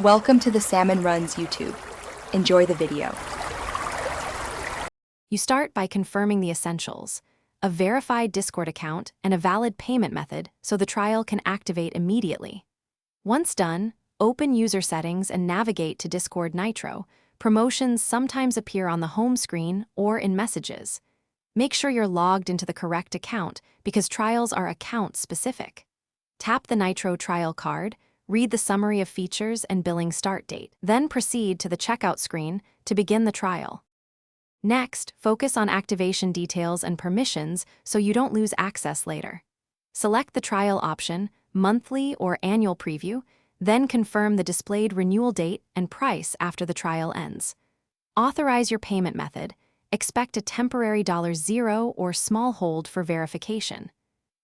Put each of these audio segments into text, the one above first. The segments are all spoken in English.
Welcome to the Salmon Runs YouTube. Enjoy the video. You start by confirming the essentials: a verified Discord account and a valid payment method so the trial can activate immediately. Once done, open user settings and navigate to Discord Nitro. Promotions sometimes appear on the home screen or in messages. Make sure you're logged into the correct account because trials are account-specific. Tap the Nitro trial card, read the summary of features and billing start date, then proceed to the checkout screen to begin the trial. Next, focus on activation details and permissions so you don't lose access later. Select the trial option, monthly or annual preview, then confirm the displayed renewal date and price after the trial ends. Authorize your payment method. Expect a temporary $0 or small hold for verification.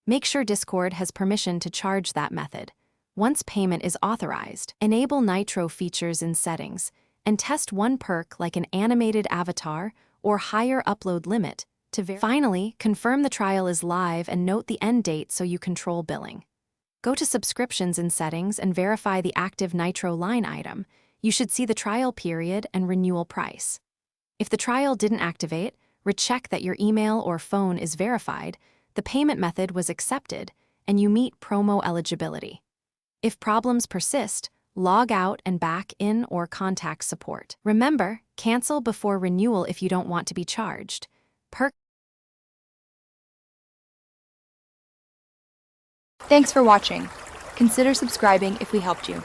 Make sure Discord has permission to charge that method. Once payment is authorized, enable Nitro features in settings and test one perk like an animated avatar or higher upload limit to verify. Finally, confirm the trial is live and note the end date so you control billing. Go to subscriptions in settings and verify the active Nitro line item. You should see the trial period and renewal price. If the trial didn't activate, recheck that your email or phone is verified, the payment method was accepted, and you meet promo eligibility. If problems persist, log out and back in or contact support. Remember, cancel before renewal if you don't want to be charged. Thanks for watching. Consider subscribing if we helped you.